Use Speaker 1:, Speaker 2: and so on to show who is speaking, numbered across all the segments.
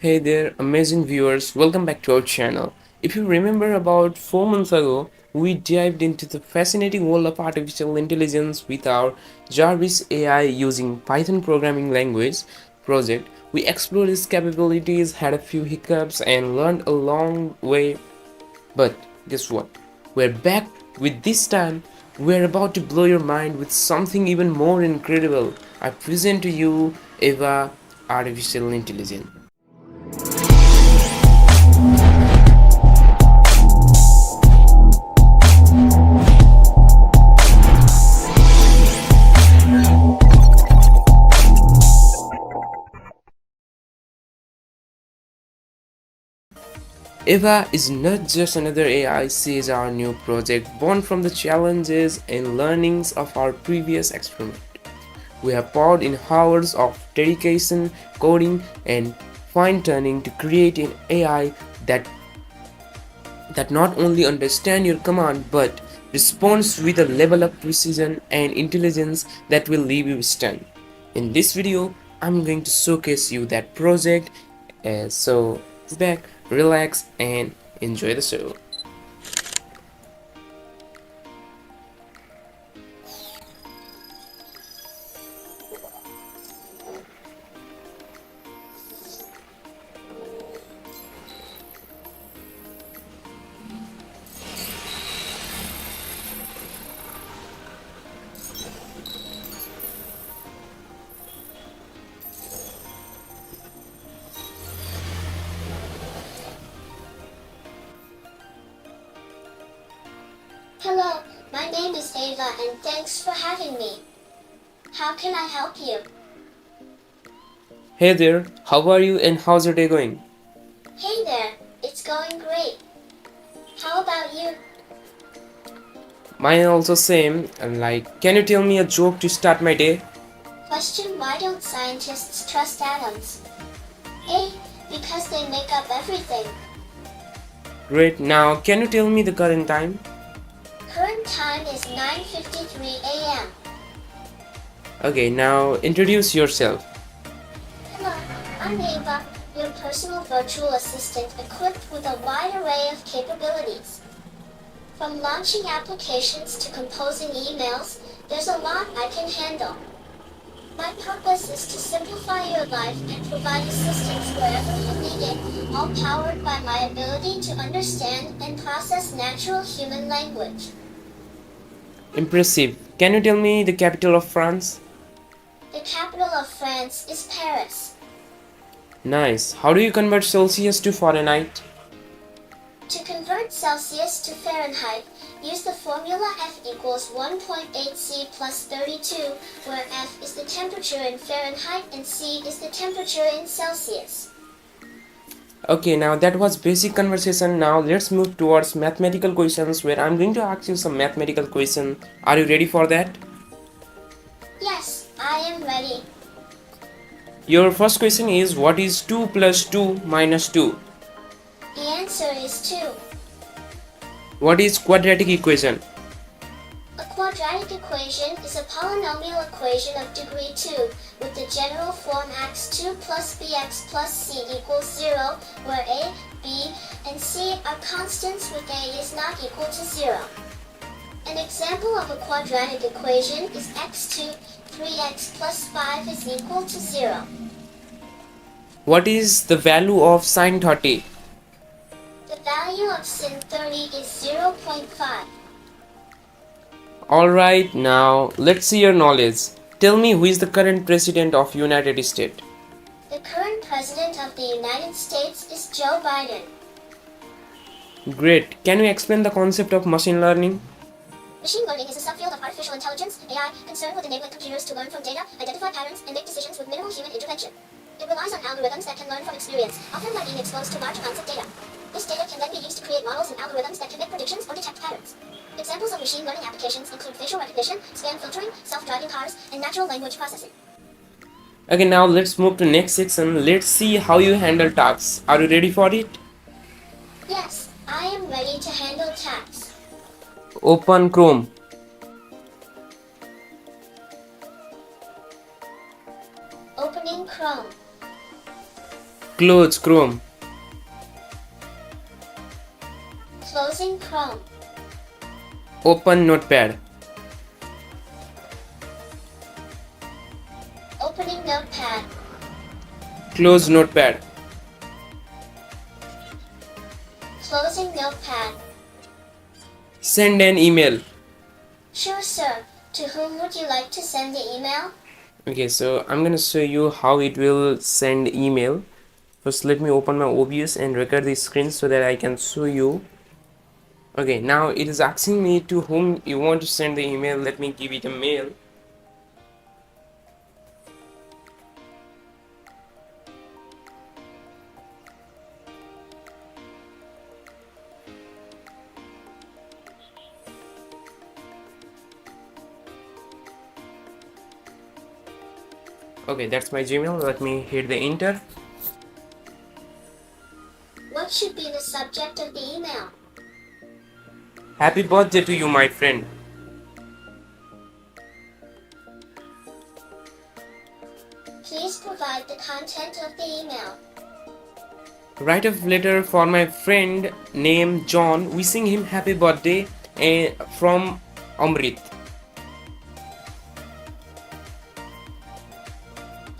Speaker 1: Hey there, amazing viewers, welcome back to our channel. If you remember, about 4 months ago, we dived into the fascinating world of artificial intelligence with our Jarvis AI using Python programming language project. We explored its capabilities, had a few hiccups, and learned a long way. But guess what? We're back with this time. We're about to blow your mind with something even more incredible. I present to you AVA Artificial Intelligence. AVA is not just another AI, she is our new project born from the challenges and learnings of our previous experiment. We have poured in hours of dedication, coding, and fine tuning to create an AI that not only understands your command but responds with a level of precision and intelligence that will leave you stunned. In this video, I'm going to showcase you that project. So sit back, relax, and enjoy the show.
Speaker 2: Hello, my name is Ava and thanks for having me. How can I help you?
Speaker 1: Hey there, how are you and how's your day going?
Speaker 2: Hey there, it's going great. How about you?
Speaker 1: Mine also same. And like, can you tell me a joke to start my day?
Speaker 2: Question: why don't scientists trust atoms? A. Because they make up everything.
Speaker 1: Great. Now, can you tell me the current time?
Speaker 2: Current time is 9:53 a.m.
Speaker 1: Okay, now introduce yourself.
Speaker 2: Hello, I'm Ava, your personal virtual assistant equipped with a wide array of capabilities. From launching applications to composing emails, there's a lot I can handle. My purpose is to simplify your life and provide assistance wherever you need it, all powered by my ability to understand and process natural human language.
Speaker 1: Impressive. Can you tell me the capital of France?
Speaker 2: The capital of France is Paris.
Speaker 1: Nice. How do you convert Celsius to Fahrenheit?
Speaker 2: To convert Celsius to Fahrenheit, use the formula F equals 1.8 C plus 32, where F is the temperature in Fahrenheit and C is the temperature in Celsius.
Speaker 1: Okay, now that was basic conversation. Now let's move towards mathematical questions where I'm going to ask you some mathematical questions. Are you ready for that?
Speaker 2: Yes, I am ready.
Speaker 1: Your first question is, what is 2 plus 2 minus 2?
Speaker 2: The answer is 2.
Speaker 1: What is quadratic equation?
Speaker 2: A quadratic equation is a polynomial equation of degree 2, with the general form x2 plus bx plus c equals 0, where a, b, and c are constants with a is not equal to 0. An example of a quadratic equation is x2, 3x plus 5 is equal to 0.
Speaker 1: What is the value of sine 30?
Speaker 2: The value of sin 30 is 0.5.
Speaker 1: Alright, now let's see your knowledge. Tell me, who is the current president of United States?
Speaker 2: The current president of the United States is Joe Biden.
Speaker 1: Great. Can you explain the concept of machine learning?
Speaker 2: Machine learning is a subfield of artificial intelligence, AI, concerned with enabling computers to learn from data, identify patterns, and make decisions with minimal human intervention. It relies on algorithms that can learn from experience, often by being exposed to large amounts of data. This data can then be used to create models and algorithms that can make predictions or detect patterns. Examples of machine learning applications include facial recognition, spam filtering, self-driving cars, and natural language processing.
Speaker 1: Okay, now let's move to next section. Let's see how you handle tasks. Are you ready for it?
Speaker 2: Yes, I am ready to handle tasks.
Speaker 1: Open Chrome.
Speaker 2: Opening Chrome.
Speaker 1: Close Chrome.
Speaker 2: Closing Chrome.
Speaker 1: Open Notepad.
Speaker 2: Opening Notepad.
Speaker 1: Close Notepad.
Speaker 2: Closing Notepad.
Speaker 1: Send an email.
Speaker 2: Sure, sir. To whom would you like to send the email?
Speaker 1: Okay, so I'm gonna show you how it will send email. First, let me open my OBS and record the screen so that I can show you. Okay, now it is asking me to whom you want to send the email. Let me give it a mail. Okay, that's my Gmail. Let me hit the enter.
Speaker 2: What should be the subject of the email?
Speaker 1: Happy birthday to you, my friend.
Speaker 2: Please provide the content of the email.
Speaker 1: Write a letter for my friend named John, wishing him happy birthday from Amrit.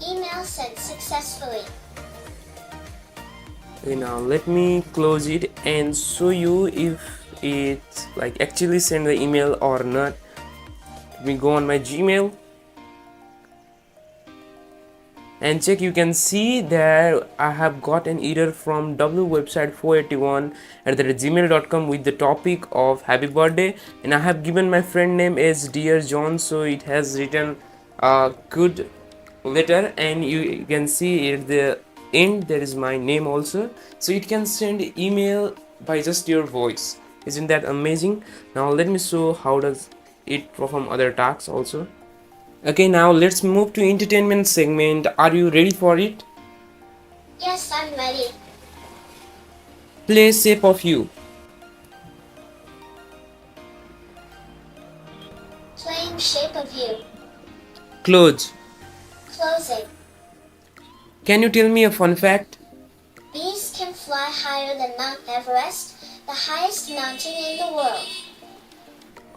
Speaker 2: Email sent successfully.
Speaker 1: Okay, now let me close it and show you if it's like actually send the email or not. Let me go on my Gmail and check. You can see that I have got an error from website 481 at the gmail.com with the topic of happy birthday, and I have given my friend name as Dear John, so it has written a good letter, and you can see at the end there is my name also, so it can send email by just your voice. Isn't that amazing? Now let me show how does it perform other tasks also. Okay, now let's move to entertainment segment. Are you ready for it?
Speaker 2: Yes, I'm ready.
Speaker 1: Play Shape of You.
Speaker 2: Playing Shape of You.
Speaker 1: Close.
Speaker 2: Closing.
Speaker 1: Can you tell me a fun fact?
Speaker 2: Bees can fly higher than Mount Everest, the highest mountain in the world.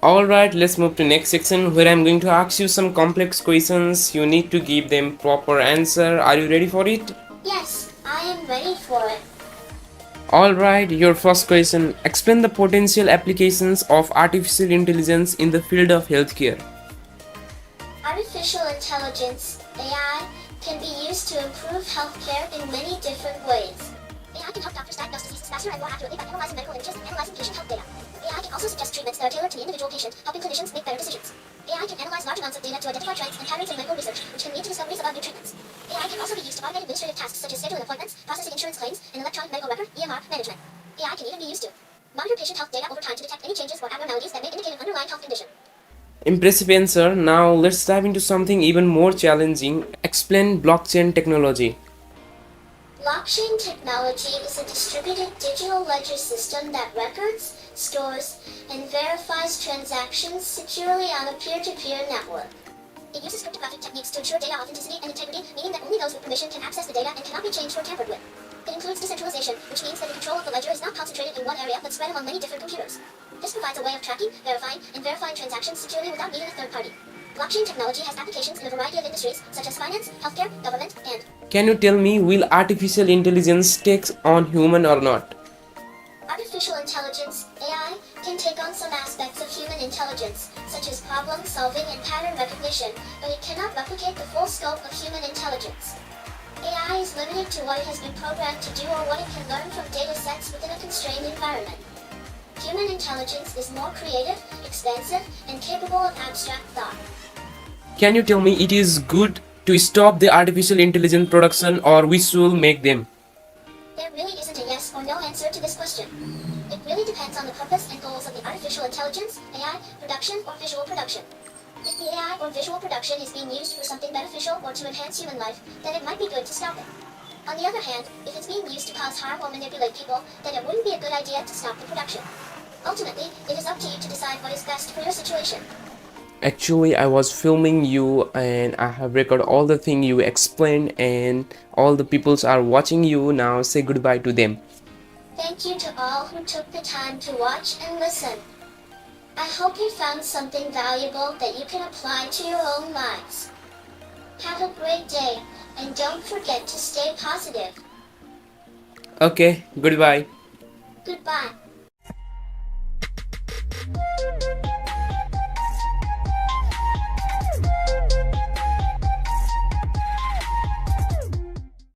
Speaker 1: Alright, let's move to next section where I'm going to ask you some complex questions. You need to give them proper answer. Are you ready for it?
Speaker 2: Yes, I am ready for it.
Speaker 1: Alright, your first question. Explain the potential applications of artificial intelligence in the field of healthcare.
Speaker 2: Artificial intelligence, AI, can be used to improve healthcare in many different ways. AI can help doctors diagnose diseases faster and more accurately by analyzing medical images and analyzing patient health data. AI can also suggest treatments that are tailored to the individual patient, helping clinicians make better decisions. AI can analyze large amounts of data to identify trends and patterns in medical research, which can lead to discoveries about new treatments. AI can also be used to automate administrative tasks such as scheduling appointments, processing insurance claims, and electronic medical record (EMR) management. AI can even be used to monitor patient health data over time to detect any changes or abnormalities that may indicate an underlying health condition.
Speaker 1: Impressive answer. Now let's dive into something even more challenging. Explain blockchain technology.
Speaker 2: Blockchain technology is a distributed digital ledger system that records, stores, and verifies transactions securely on a peer-to-peer network. It uses cryptographic techniques to ensure data authenticity and integrity, meaning that only those with permission can access the data and cannot be changed or tampered with. It includes decentralization, which means that the control of the ledger is not concentrated in one area but spread among many different computers. This provides a way of tracking, verifying transactions securely without needing a third party. Blockchain technology has applications in a variety of industries, such as finance, healthcare, government, and
Speaker 1: Can you tell me, will artificial intelligence take on human or not?
Speaker 2: artificial intelligence, AI, can take on some aspects of human intelligence, such as problem solving and pattern recognition, but it cannot replicate the full scope of human intelligence. AI is limited to what it has been programmed to do or what it can learn from data sets within a constrained environment. Human intelligence is more creative, expansive, and capable of abstract thought.
Speaker 1: Can you tell me it is good to stop the artificial intelligence production or we should make them?
Speaker 2: There really isn't a yes or no answer to this question. It really depends on the purpose and goals of the artificial intelligence, AI, production, or visual production. If the AI or visual production is being used for something beneficial or to enhance human life, then it might be good to stop it. On the other hand, if it's being used to cause harm or manipulate people, then it wouldn't be a good idea to stop the production. Ultimately, it is up to you to decide what is best for your situation.
Speaker 1: Actually, I was filming you and I have recorded all the thing you explained, and all the peoples are watching you now. Say goodbye to them.
Speaker 2: Thank you to all who took the time to watch and listen. I hope you found something valuable that you can apply to your own lives. Have a great day, and don't forget to stay positive.
Speaker 1: Okay, goodbye.
Speaker 2: Goodbye.